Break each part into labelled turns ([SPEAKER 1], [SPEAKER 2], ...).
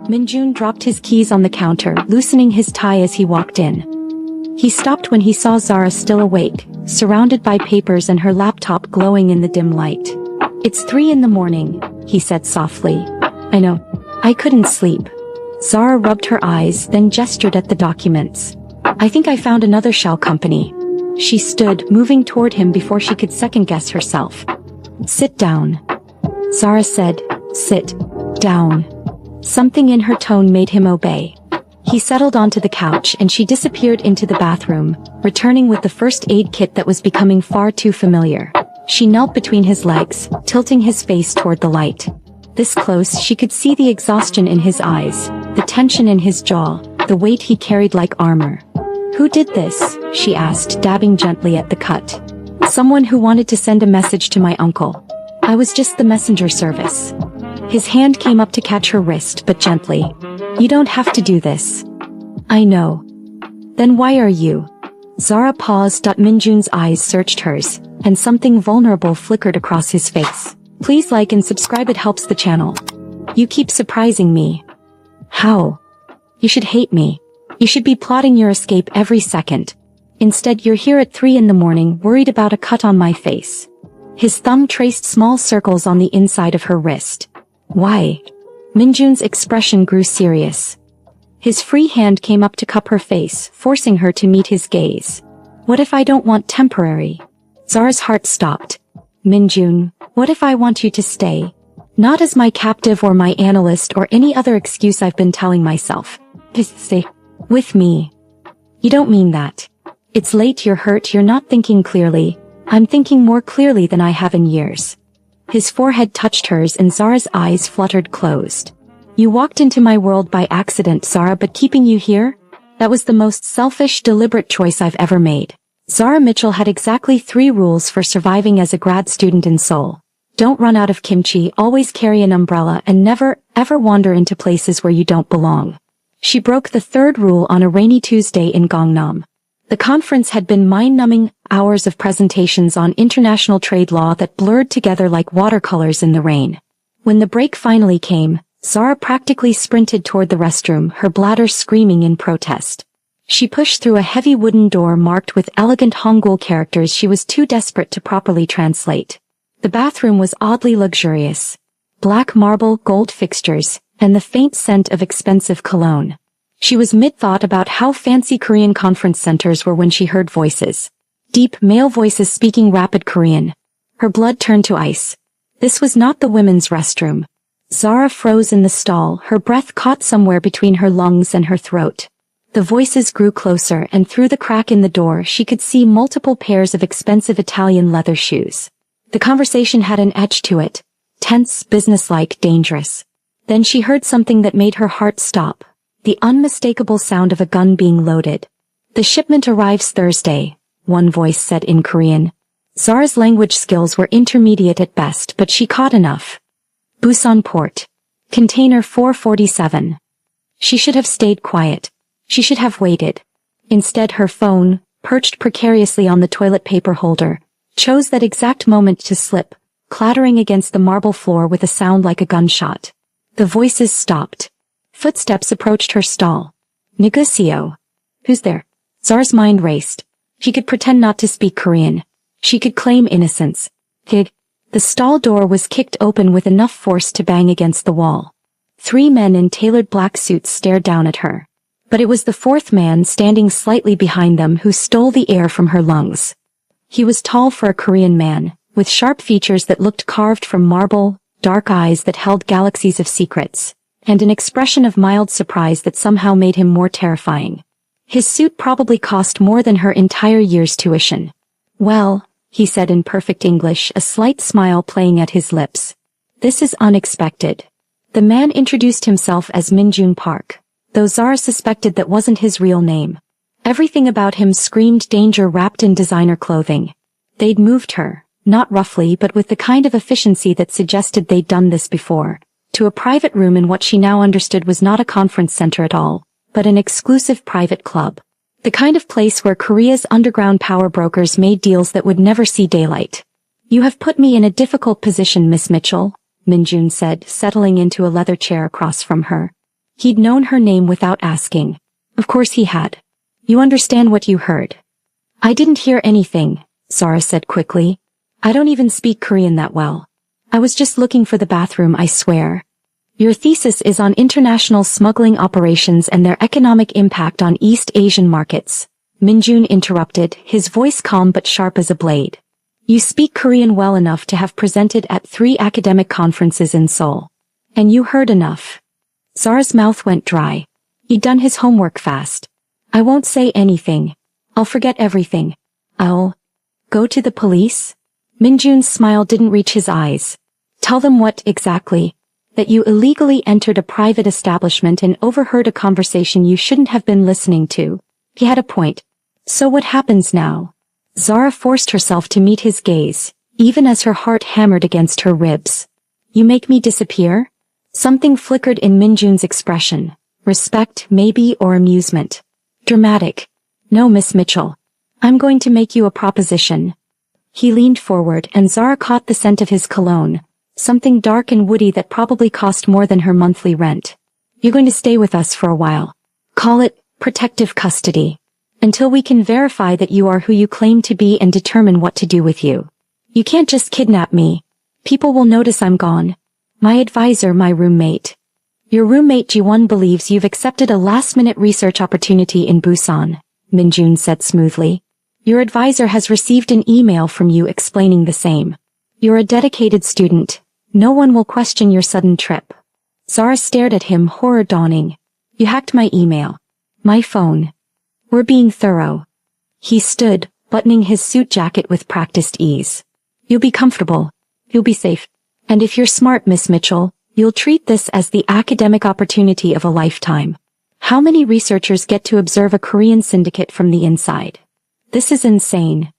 [SPEAKER 1] Minjun dropped his keys on the counter, loosening his tie as he walked in. He stopped when he saw Zara still awake, surrounded by papers and her laptop glowing in the dim light. "It's 3 in the morning," he said softly. "I know. I couldn't sleep." Zara rubbed her eyes, then gestured at the documents. "I think I found another shell company." She stood, moving toward him before she could second-guess herself. "Sit down." Zara said, "Sit down." Something in her tone made him obey. He settled onto the couch and she disappeared into the bathroom, returning with the first aid kit that was becoming far too familiar. She knelt between his legs, tilting his face toward the light. This close, she could see the exhaustion in his eyes, the tension in his jaw, the weight he carried like armor. "Who did this?" she asked, dabbing gently at the cut. "Someone who wanted to send a message to my uncle. I was just the messenger service." His hand came up to catch her wrist, but gently. "You don't have to do this." "I know." "Then why are you?" Zara paused. Minjun's eyes searched hers, and something vulnerable flickered across his face. "Please like and subscribe, it helps the channel." "You keep surprising me." "How?" "You should hate me. You should be plotting your escape every second. Instead you're here at 3 in the morning, worried about a cut on my face." His thumb traced small circles on the inside of her wrist. "Why?" Minjun's expression grew serious. His free hand came up to cup her face, forcing her to meet his gaze. "What if I don't want temporary?" Zara's heart stopped. "Minjun, what if I want you to stay? Not as my captive or my analyst or any other excuse I've been telling myself. Just stay with me." "You don't mean that. It's late, you're hurt, you're not thinking clearly." "I'm thinking more clearly than I have in years." His forehead touched hers and Zara's eyes fluttered closed. "You walked into my world by accident, Zara, but keeping you here? That was the most selfish, deliberate choice I've ever made." Zara Mitchell had exactly 3 rules for surviving as a grad student in Seoul. Don't run out of kimchi, always carry an umbrella, and never, ever wander into places where you don't belong. She broke the 3rd rule on a rainy Tuesday in Gangnam. The conference had been mind-numbing hours of presentations on international trade law that blurred together like watercolors in the rain. When the break finally came, Zara practically sprinted toward the restroom, her bladder screaming in protest. She pushed through a heavy wooden door marked with elegant Hangul characters she was too desperate to properly translate. The bathroom was oddly luxurious. Black marble, gold fixtures, and the faint scent of expensive cologne. She was mid-thought about how fancy Korean conference centers were when she heard voices. Deep, male voices speaking rapid Korean. Her blood turned to ice. This was not the women's restroom. Zara froze in the stall, her breath caught somewhere between her lungs and her throat. The voices grew closer, and through the crack in the door she could see multiple pairs of expensive Italian leather shoes. The conversation had an edge to it. Tense, businesslike, dangerous. Then she heard something that made her heart stop. The unmistakable sound of a gun being loaded. "The shipment arrives Thursday," one voice said in Korean. Zara's language skills were intermediate at best, but she caught enough. "Busan Port. Container 447. She should have stayed quiet. She should have waited. Instead her phone, perched precariously on the toilet paper holder, chose that exact moment to slip, clattering against the marble floor with a sound like a gunshot. The voices stopped. Footsteps approached her stall. "Negocio. Who's there?" Zara's mind raced. She could pretend not to speak Korean. She could claim innocence. Hig. The stall door was kicked open with enough force to bang against the wall. 3 men in tailored black suits stared down at her. But it was the 4th man standing slightly behind them who stole the air from her lungs. He was tall for a Korean man, with sharp features that looked carved from marble, dark eyes that held galaxies of secrets, and an expression of mild surprise that somehow made him more terrifying. His suit probably cost more than her entire year's tuition. "Well," he said in perfect English, a slight smile playing at his lips. "This is unexpected." The man introduced himself as Minjun Park, though Zara suspected that wasn't his real name. Everything about him screamed danger wrapped in designer clothing. They'd moved her, not roughly but with the kind of efficiency that suggested they'd done this before, to a private room in what she now understood was not a conference center at all, but an exclusive private club. The kind of place where Korea's underground power brokers made deals that would never see daylight. "You have put me in a difficult position, Miss Mitchell," Minjun said, settling into a leather chair across from her. He'd known her name without asking. Of course he had. You understand what you heard? I didn't hear anything, Zara said quickly. I don't even speak Korean that well. I was just looking for the bathroom, I swear. Your thesis is on international smuggling operations and their economic impact on East Asian markets. Minjun interrupted, his voice calm but sharp as a blade. You speak Korean well enough to have presented at 3 academic conferences in Seoul. And you heard enough. Zara's mouth went dry. He'd done his homework fast. I won't say anything. I'll forget everything. I'll go to the police? Minjun's smile didn't reach his eyes. Tell them what, exactly? That you illegally entered a private establishment and overheard a conversation you shouldn't have been listening to. He had a point. So what happens now? Zara forced herself to meet his gaze, even as her heart hammered against her ribs. You make me disappear? Something flickered in Minjun's expression. Respect, maybe, or amusement. Dramatic. No, Miss Mitchell. I'm going to make you a proposition. He leaned forward and Zara caught the scent of his cologne, something dark and woody that probably cost more than her monthly rent. You're going to stay with us for a while. Call it protective custody. Until we can verify that you are who you claim to be and determine what to do with you. You can't just kidnap me. People will notice I'm gone. My advisor, my roommate. Your roommate Ji-won believes you've accepted a last-minute research opportunity in Busan, Minjun said smoothly. Your advisor has received an email from you explaining the same. You're a dedicated student. No one will question your sudden trip. Zara stared at him, horror dawning. You hacked my email. My phone. We're being thorough. He stood, buttoning his suit jacket with practiced ease. You'll be comfortable. You'll be safe. And if you're smart, Miss Mitchell, you'll treat this as the academic opportunity of a lifetime. How many researchers get to observe a Korean syndicate from the inside? This is insane.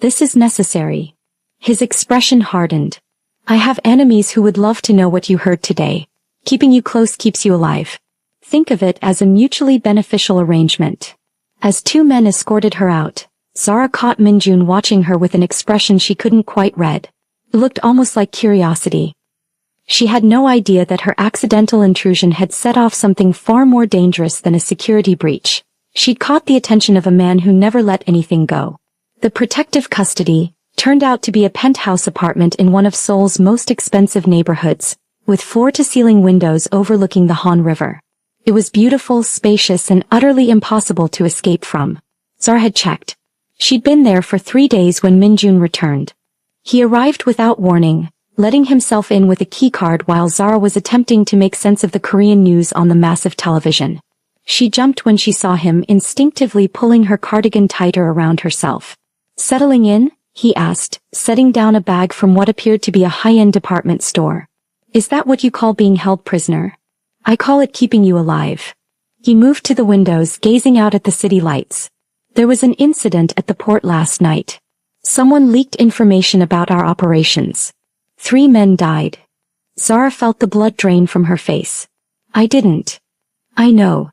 [SPEAKER 1] This is necessary. His expression hardened. I have enemies who would love to know what you heard today. Keeping you close keeps you alive. Think of it as a mutually beneficial arrangement. As 2 men escorted her out, Zara caught Minjun watching her with an expression she couldn't quite read. It looked almost like curiosity. She had no idea that her accidental intrusion had set off something far more dangerous than a security breach. She'd caught the attention of a man who never let anything go. The protective custody turned out to be a penthouse apartment in one of Seoul's most expensive neighborhoods, with floor-to-ceiling windows overlooking the Han River. It was beautiful, spacious, and utterly impossible to escape from. Zara had checked. She'd been there for 3 days when Minjun returned. He arrived without warning, letting himself in with a keycard while Zara was attempting to make sense of the Korean news on the massive television. She jumped when she saw him, instinctively pulling her cardigan tighter around herself. Settling in? He asked, setting down a bag from what appeared to be a high-end department store. Is that what you call being held prisoner? I call it keeping you alive. He moved to the windows, gazing out at the city lights. There was an incident at the port last night. Someone leaked information about our operations. 3 men died. Zara felt the blood drain from her face. I didn't. I know.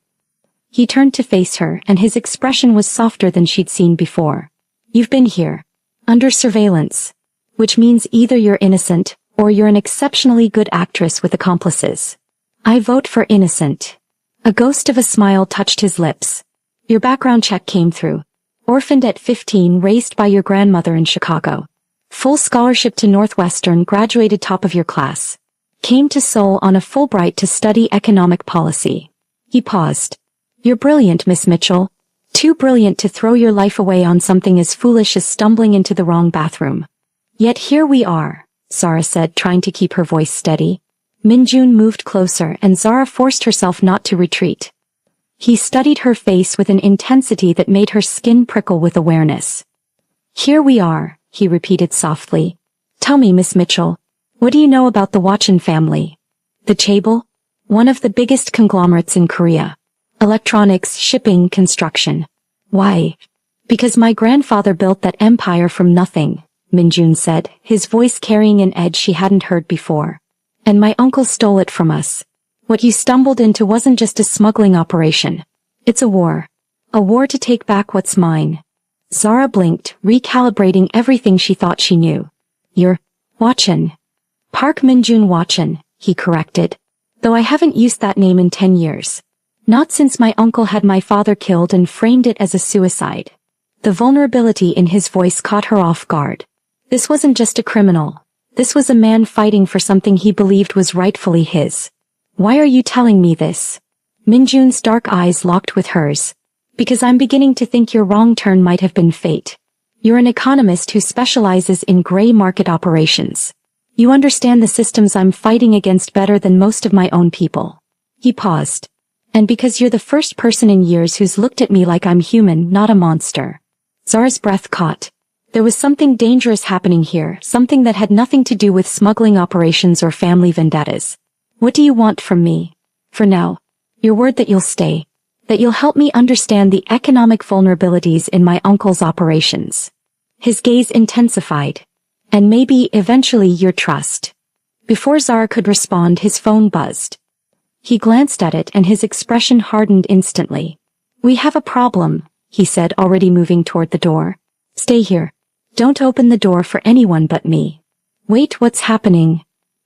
[SPEAKER 1] He turned to face her, and his expression was softer than she'd seen before. You've been here. Under surveillance. Which means either you're innocent, or you're an exceptionally good actress with accomplices. I vote for innocent. A ghost of a smile touched his lips. Your background check came through. Orphaned at 15, raised by your grandmother in Chicago. Full scholarship to Northwestern, graduated top of your class. Came to Seoul on a Fulbright to study economic policy. He paused. You're brilliant, Miss Mitchell. Too brilliant to throw your life away on something as foolish as stumbling into the wrong bathroom. Yet here we are, Zara said, trying to keep her voice steady. Minjun moved closer and Zara forced herself not to retreat. He studied her face with an intensity that made her skin prickle with awareness. Here we are, he repeated softly. Tell me, Miss Mitchell, what do you know about the Watson family? The Chaebol? One of the biggest conglomerates in Korea. Electronics, shipping, construction. Why? Because my grandfather built that empire from nothing, Minjun said, his voice carrying an edge she hadn't heard before. And my uncle stole it from us. What you stumbled into wasn't just a smuggling operation. It's a war. A war to take back what's mine. Zara blinked, recalibrating everything she thought she knew. You're Watson. Park Minjun Watson, he corrected. Though I haven't used that name in 10 years. Not since my uncle had my father killed and framed it as a suicide. The vulnerability in his voice caught her off guard. This wasn't just a criminal. This was a man fighting for something he believed was rightfully his. Why are you telling me this? Minjun's dark eyes locked with hers. Because I'm beginning to think your wrong turn might have been fate. You're an economist who specializes in gray market operations. You understand the systems I'm fighting against better than most of my own people. He paused. And because you're the first person in years who's looked at me like I'm human, not a monster. Zara's breath caught. There was something dangerous happening here, something that had nothing to do with smuggling operations or family vendettas. What do you want from me? For now. Your word that you'll stay. That you'll help me understand the economic vulnerabilities in my uncle's operations. His gaze intensified. And maybe, eventually, your trust. Before Zara could respond, his phone buzzed. He glanced at it and his expression hardened instantly. We have a problem, he said, already moving toward the door. Stay here. Don't open the door for anyone but me. Wait, what's happening?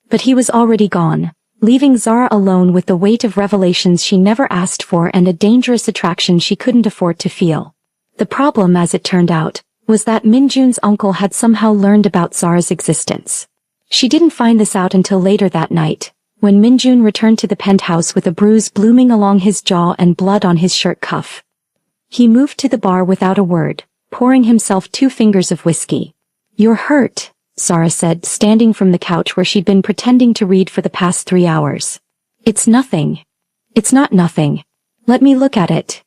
[SPEAKER 1] But he was already gone, leaving Zara alone with the weight of revelations she never asked for and a dangerous attraction she couldn't afford to feel. The problem, as it turned out, was that Minjun's uncle had somehow learned about Zara's existence. She didn't find this out until later that night, when Minjun returned to the penthouse with a bruise blooming along his jaw and blood on his shirt cuff. He moved to the bar without a word, pouring himself 2 fingers of whiskey. You're hurt, Zara said, standing from the couch where she'd been pretending to read for the past 3 hours. It's nothing. It's not nothing. Let me look at it.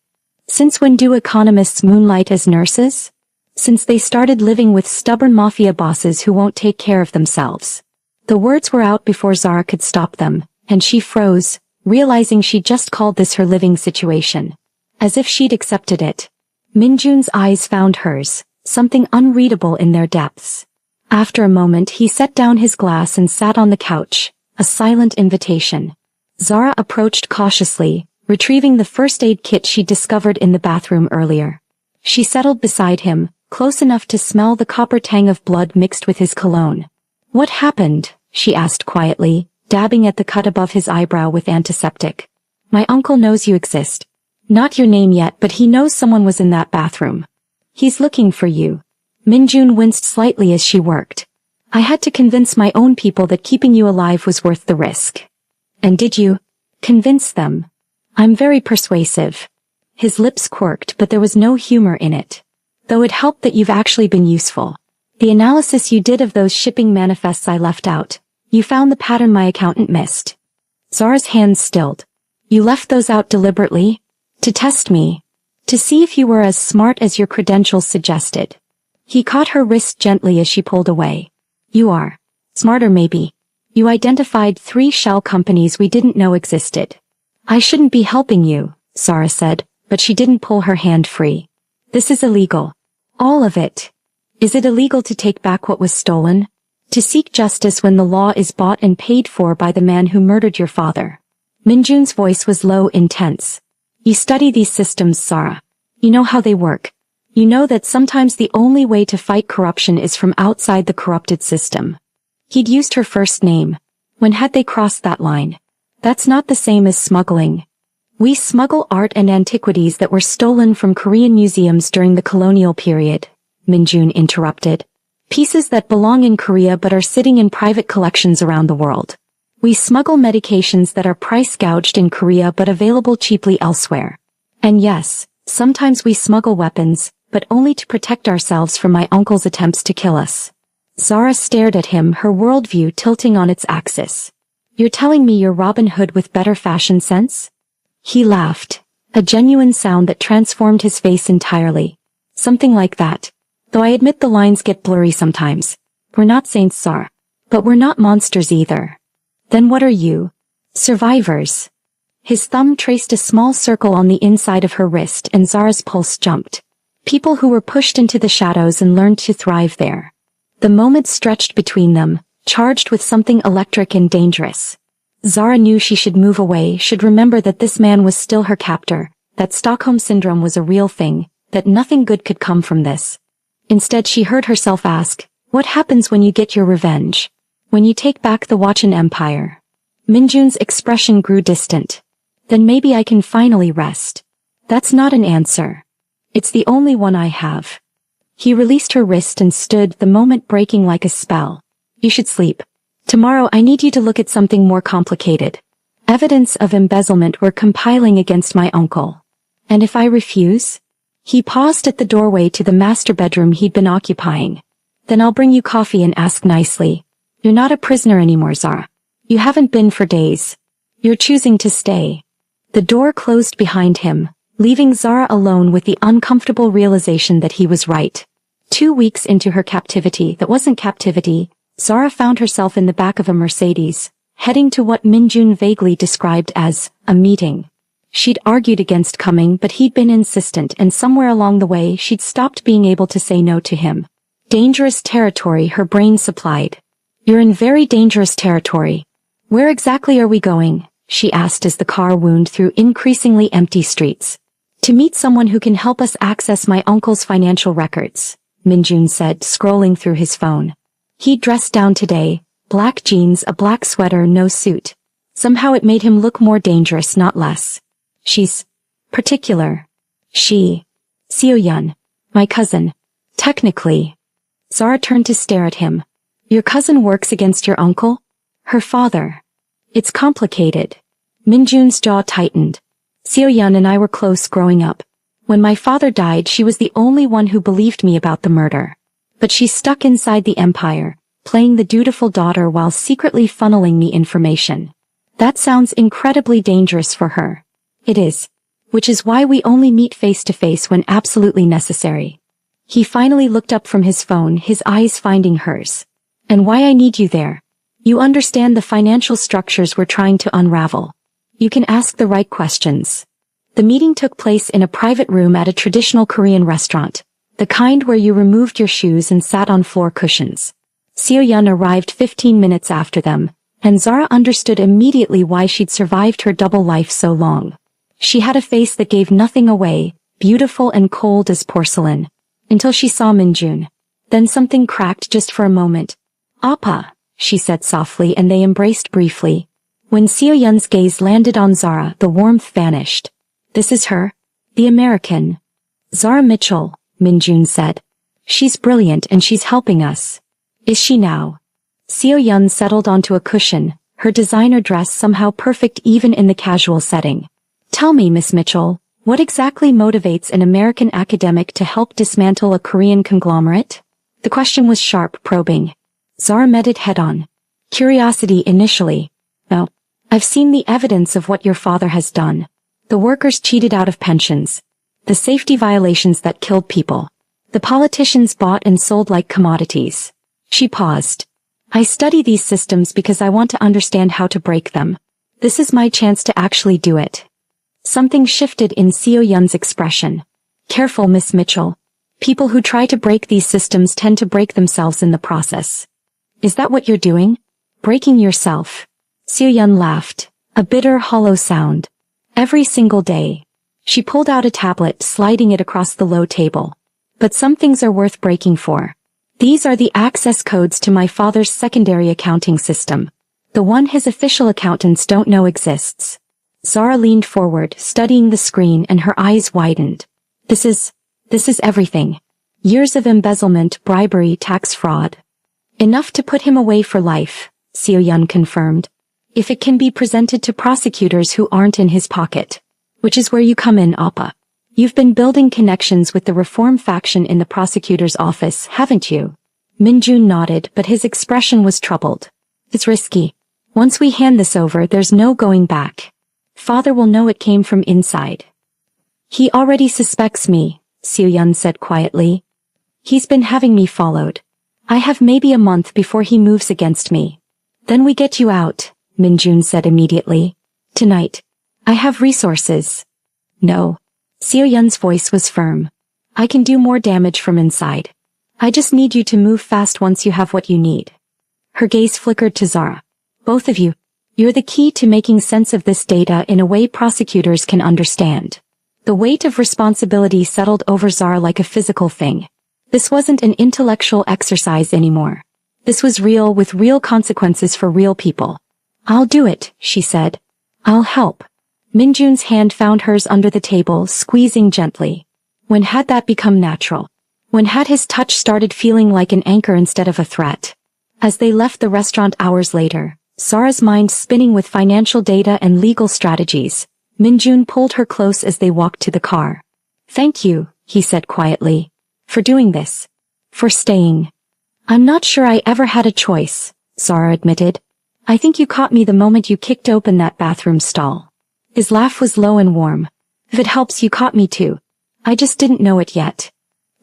[SPEAKER 1] Since when do economists moonlight as nurses? Since they started living with stubborn mafia bosses who won't take care of themselves. The words were out before Zara could stop them, and she froze, realizing she'd just called this her living situation. As if she'd accepted it. Minjun's eyes found hers, something unreadable in their depths. After a moment he set down his glass and sat on the couch, a silent invitation. Zara approached cautiously, retrieving the first aid kit she discovered in the bathroom earlier. She settled beside him, close enough to smell the copper tang of blood mixed with his cologne. What happened? She asked quietly, dabbing at the cut above his eyebrow with antiseptic. My uncle knows you exist. Not your name yet, but he knows someone was in that bathroom. He's looking for you. Minjun winced slightly as she worked. I had to convince my own people that keeping you alive was worth the risk. And did you? Convince them. I'm very persuasive. His lips quirked, but there was no humor in it. Though it helped that you've actually been useful. The analysis you did of those shipping manifests I left out. You found the pattern my accountant missed. Zara's hands stilled. You left those out deliberately? To test me. To see if you were as smart as your credentials suggested. He caught her wrist gently as she pulled away. You are. Smarter maybe. You identified 3 shell companies we didn't know existed. I shouldn't be helping you, Zara said, but she didn't pull her hand free. This is illegal. All of it. Is it illegal to take back what was stolen? To seek justice when the law is bought and paid for by the man who murdered your father? Minjun's voice was low, intense. You study these systems, Zara. You know how they work. You know that sometimes the only way to fight corruption is from outside the corrupted system. He'd used her first name. When had they crossed that line? That's not the same as smuggling. We smuggle art and antiquities that were stolen from Korean museums during the colonial period, Minjun interrupted. Pieces that belong in Korea but are sitting in private collections around the world. We smuggle medications that are price gouged in Korea but available cheaply elsewhere. And yes, sometimes we smuggle weapons, but only to protect ourselves from my uncle's attempts to kill us. Zara stared at him, her worldview tilting on its axis. You're telling me you're Robin Hood with better fashion sense? He laughed, a genuine sound that transformed his face entirely. Something like that. Though I admit the lines get blurry sometimes. We're not saints, Zara. But we're not monsters either. Then what are you? Survivors. His thumb traced a small circle on the inside of her wrist and Zara's pulse jumped. People who were pushed into the shadows and learned to thrive there. The moment stretched between them, charged with something electric and dangerous. Zara knew she should move away, should remember that this man was still her captor, that Stockholm Syndrome was a real thing, that nothing good could come from this. Instead she heard herself ask, what happens when you get your revenge? When you take back the Watchan Empire? Minjun's expression grew distant. Then maybe I can finally rest. That's not an answer. It's the only one I have. He released her wrist and stood, the moment breaking like a spell. You should sleep. Tomorrow I need you to look at something more complicated. Evidence of embezzlement we're compiling against my uncle. And if I refuse? He paused at the doorway to the master bedroom he'd been occupying. Then I'll bring you coffee and ask nicely. You're not a prisoner anymore, Zara. You haven't been for days. You're choosing to stay. The door closed behind him, leaving Zara alone with the uncomfortable realization that he was right. 2 weeks into her captivity that wasn't captivity, Zara found herself in the back of a Mercedes, heading to what Minjun vaguely described as a meeting. She'd argued against coming, but he'd been insistent, and somewhere along the way she'd stopped being able to say no to him. Dangerous territory, her brain supplied. You're in very dangerous territory. Where exactly are we going? She asked as the car wound through increasingly empty streets. To meet someone who can help us access my uncle's financial records, Minjun said, scrolling through his phone. He'd dressed down today, black jeans, a black sweater, no suit. Somehow it made him look more dangerous, not less. She's particular. Seo-yun. My cousin. Technically. Zara turned to stare at him. Your cousin works against your uncle? Her father. It's complicated. Minjun's jaw tightened. Seo-yun and I were close growing up. When my father died, she was the only one who believed me about the murder. But she's stuck inside the empire, playing the dutiful daughter while secretly funneling me information. That sounds incredibly dangerous for her. It is. Which is why we only meet face to face when absolutely necessary. He finally looked up from his phone, his eyes finding hers. And why I need you there. You understand the financial structures we're trying to unravel. You can ask the right questions. The meeting took place in a private room at a traditional Korean restaurant, the kind where you removed your shoes and sat on floor cushions. Seo-yun arrived 15 minutes after them, and Zara understood immediately why she'd survived her double life so long. She had a face that gave nothing away, beautiful and cold as porcelain, until she saw Minjun. Then something cracked just for a moment. Appa, she said softly, and they embraced briefly. When Seo-yun's gaze landed on Zara, the warmth vanished. This is her? The American. Zara Mitchell, Minjun said. She's brilliant and she's helping us. Is she now? Seo-yun settled onto a cushion, her designer dress somehow perfect even in the casual setting. Tell me, Miss Mitchell, what exactly motivates an American academic to help dismantle a Korean conglomerate? The question was sharp, probing. Zara met it head-on. Curiosity initially. No. I've seen the evidence of what your father has done. The workers cheated out of pensions. The safety violations that killed people. The politicians bought and sold like commodities. She paused. I study these systems because I want to understand how to break them. This is my chance to actually do it. Something shifted in Seo-yun's expression. Careful, Miss Mitchell. People who try to break these systems tend to break themselves in the process. Is that what you're doing? Breaking yourself? Seo-yun laughed. A bitter, hollow sound. Every single day. She pulled out a tablet, sliding it across the low table. But some things are worth breaking for. These are the access codes to my father's secondary accounting system. The one his official accountants don't know exists. Zara leaned forward, studying the screen, and her eyes widened. This is everything. Years of embezzlement, bribery, tax fraud. Enough to put him away for life, Seo-yun confirmed. If it can be presented to prosecutors who aren't in his pocket. Which is where you come in, Appa. You've been building connections with the reform faction in the prosecutor's office, haven't you? Minjun nodded, but his expression was troubled. It's risky. Once we hand this over, there's no going back. Father will know it came from inside. He already suspects me, Seo-yun said quietly. He's been having me followed. I have maybe a month before he moves against me. Then we get you out, Minjun said immediately. Tonight. I have resources. No. Seo-yun's voice was firm. I can do more damage from inside. I just need you to move fast once you have what you need. Her gaze flickered to Zara. Both of you. You're the key to making sense of this data in a way prosecutors can understand. The weight of responsibility settled over Zara like a physical thing. This wasn't an intellectual exercise anymore. This was real, with real consequences for real people. I'll do it, she said. I'll help. Minjun's hand found hers under the table, squeezing gently. When had that become natural? When had his touch started feeling like an anchor instead of a threat? As they left the restaurant hours later, Zara's mind spinning with financial data and legal strategies, Minjun pulled her close as they walked to the car. Thank you, he said quietly. For doing this. For staying. I'm not sure I ever had a choice, Zara admitted. I think you caught me the moment you kicked open that bathroom stall. His laugh was low and warm. If it helps, you caught me too. I just didn't know it yet.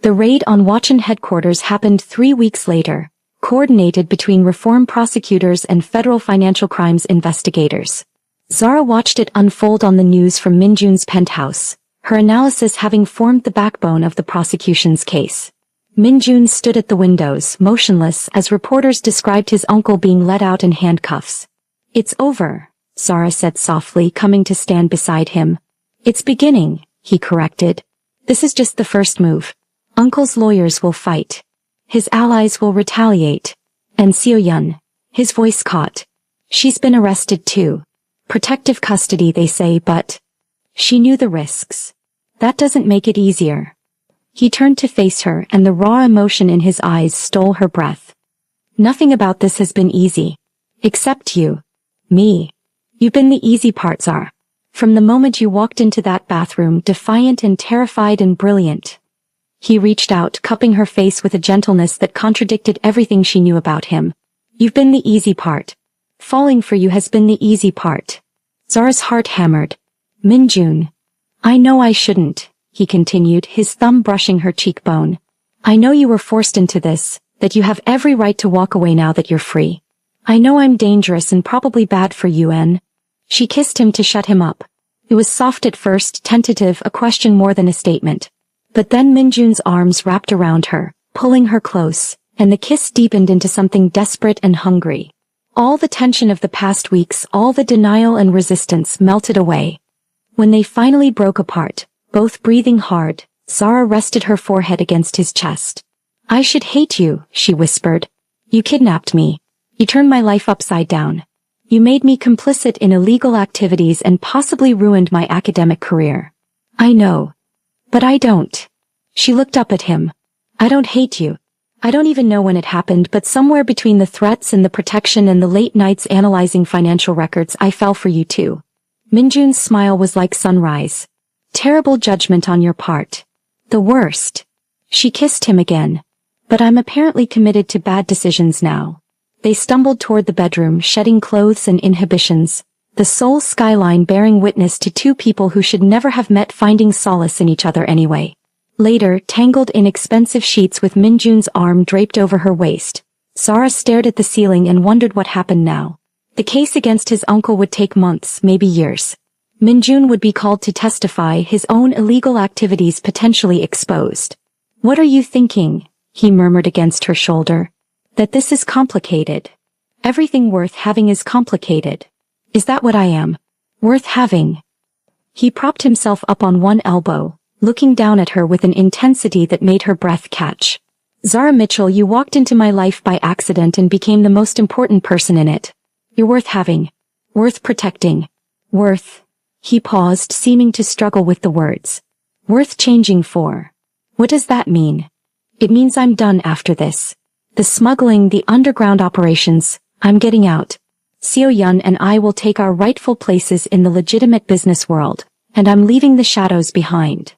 [SPEAKER 1] The raid on Watson headquarters happened 3 weeks later, coordinated between reform prosecutors and federal financial crimes investigators. Zara watched it unfold on the news from Minjun's penthouse, her analysis having formed the backbone of the prosecution's case. Minjun stood at the windows, motionless, as reporters described his uncle being led out in handcuffs. It's over, Zara said softly, coming to stand beside him. It's beginning, he corrected. This is just the first move. Uncle's lawyers will fight. His allies will retaliate. And Seo-yun. His voice caught. She's been arrested too. Protective custody, they say, but she knew the risks. That doesn't make it easier. He turned to face her, and the raw emotion in his eyes stole her breath. Nothing about this has been easy. Except you. Me. You've been the easy part, Zara. From the moment you walked into that bathroom, defiant and terrified and brilliant. He reached out, cupping her face with a gentleness that contradicted everything she knew about him. You've been the easy part. Falling for you has been the easy part. Zara's heart hammered. Minjun. I know I shouldn't, he continued, his thumb brushing her cheekbone. I know you were forced into this, that you have every right to walk away now that you're free. I know I'm dangerous and probably bad for you, N. She kissed him to shut him up. It was soft at first, tentative, a question more than a statement. But then Minjun's arms wrapped around her, pulling her close, and the kiss deepened into something desperate and hungry. All the tension of the past weeks, all the denial and resistance melted away. When they finally broke apart, both breathing hard, Zara rested her forehead against his chest. I should hate you, she whispered. You kidnapped me. You turned my life upside down. You made me complicit in illegal activities and possibly ruined my academic career. I know. But I don't. She looked up at him. I don't hate you. I don't even know when it happened, but somewhere between the threats and the protection and the late nights analyzing financial records, I fell for you too. Minjun's smile was like sunrise. Terrible judgment on your part. The worst. She kissed him again. But I'm apparently committed to bad decisions now. They stumbled toward the bedroom, shedding clothes and inhibitions, the Seoul skyline bearing witness to two people who should never have met, finding solace in each other anyway. Later, tangled in expensive sheets with Minjun's arm draped over her waist, Zara stared at the ceiling and wondered what happened now. The case against his uncle would take months, maybe years. Minjun would be called to testify, his own illegal activities potentially exposed. What are you thinking? He murmured against her shoulder. That this is complicated. Everything worth having is complicated. Is that what I am? Worth having? He propped himself up on one elbow, looking down at her with an intensity that made her breath catch. Zara Mitchell, you walked into my life by accident and became the most important person in it. You're worth having. Worth protecting. Worth. He paused, seeming to struggle with the words. Worth changing for. What does that mean? It means I'm done after this. The smuggling, the underground operations, I'm getting out. Seo-yun and I will take our rightful places in the legitimate business world, and I'm leaving the shadows behind.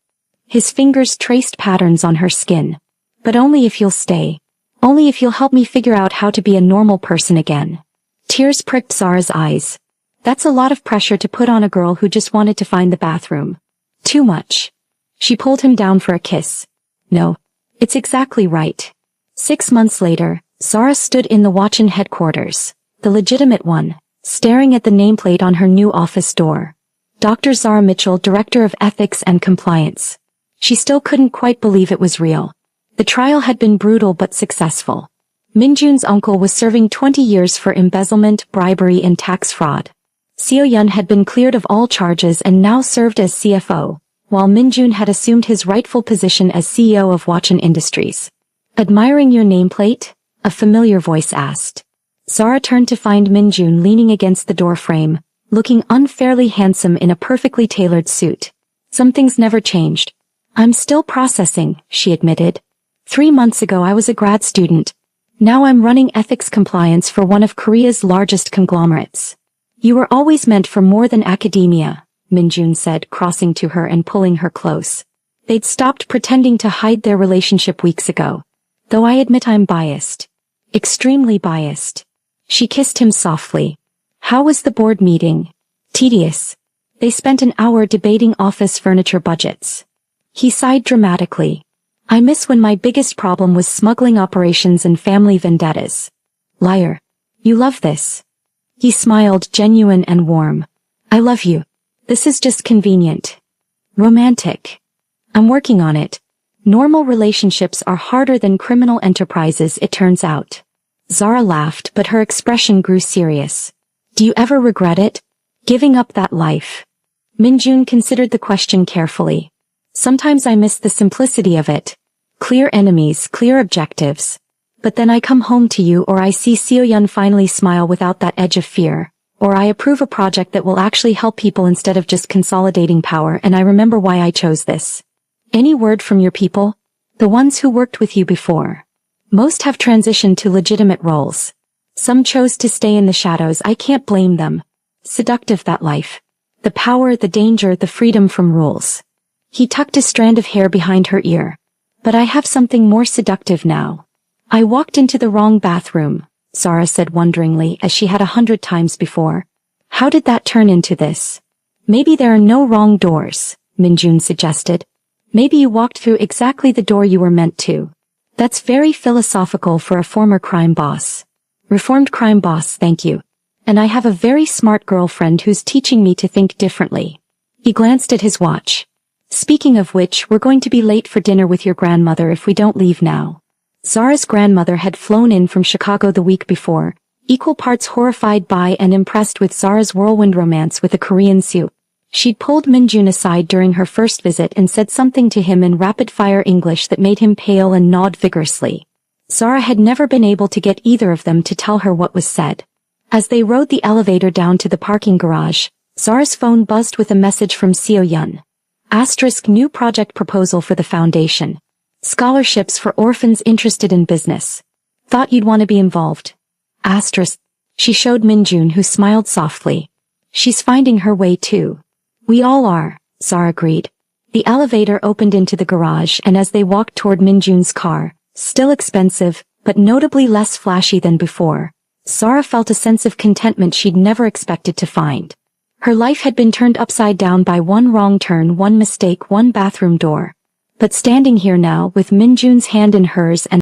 [SPEAKER 1] His fingers traced patterns on her skin. But only if you'll stay. Only if you'll help me figure out how to be a normal person again. Tears pricked Zara's eyes. That's a lot of pressure to put on a girl who just wanted to find the bathroom. Too much. She pulled him down for a kiss. No. It's exactly right. 6 months later, Zara stood in the Watson headquarters, the legitimate one, staring at the nameplate on her new office door. Dr. Zara Mitchell, Director of Ethics and Compliance. She still couldn't quite believe it was real. The trial had been brutal but successful. Minjun's uncle was serving 20 years for embezzlement, bribery and tax fraud. Seo-yun had been cleared of all charges and now served as CFO, while Minjun had assumed his rightful position as CEO of Watson Industries. Admiring your nameplate? A familiar voice asked. Zara turned to find Minjun leaning against the doorframe, looking unfairly handsome in a perfectly tailored suit. Some things never changed. I'm still processing, she admitted. 3 months ago I was a grad student. Now I'm running ethics compliance for one of Korea's largest conglomerates. You were always meant for more than academia, Minjun said, crossing to her and pulling her close. They'd stopped pretending to hide their relationship weeks ago. Though I admit I'm biased. Extremely biased. She kissed him softly. How was the board meeting? Tedious. They spent an hour debating office furniture budgets. He sighed dramatically. I miss when my biggest problem was smuggling operations and family vendettas. Liar. You love this. He smiled, genuine and warm. I love you. This is just convenient. Romantic. I'm working on it. Normal relationships are harder than criminal enterprises, it turns out. Zara laughed, but her expression grew serious. Do you ever regret it? Giving up that life? Minjun considered the question carefully. Sometimes I miss the simplicity of it. Clear enemies, clear objectives. But then I come home to you, or I see Seo-yeon finally smile without that edge of fear. Or I approve a project that will actually help people instead of just consolidating power, and I remember why I chose this. Any word from your people? The ones who worked with you before. Most have transitioned to legitimate roles. Some chose to stay in the shadows. I can't blame them. Seductive, that life. The power, the danger, the freedom from rules. He tucked a strand of hair behind her ear. But I have something more seductive now. I walked into the wrong bathroom, Zara said wonderingly, as she had 100 times before. How did that turn into this? Maybe there are no wrong doors, Minjun suggested. Maybe you walked through exactly the door you were meant to. That's very philosophical for a former crime boss. Reformed crime boss, thank you. And I have a very smart girlfriend who's teaching me to think differently. He glanced at his watch. Speaking of which, we're going to be late for dinner with your grandmother if we don't leave now. Zara's grandmother had flown in from Chicago the week before, equal parts horrified by and impressed with Zara's whirlwind romance with a Korean suit. She'd pulled Minjun aside during her first visit and said something to him in rapid-fire English that made him pale and nod vigorously. Zara had never been able to get either of them to tell her what was said. As they rode the elevator down to the parking garage, Zara's phone buzzed with a message from Seo-yeon. Asterisk new project proposal for the foundation. Scholarships for orphans interested in business. Thought you'd want to be involved. Asterisk. She showed Minjun, who smiled softly. She's finding her way too. We all are, Zara agreed. The elevator opened into the garage, and as they walked toward Minjun's car, still expensive, but notably less flashy than before, Zara felt a sense of contentment she'd never expected to find. Her life had been turned upside down by one wrong turn, one mistake, one bathroom door. But standing here now with Minjun's hand in hers and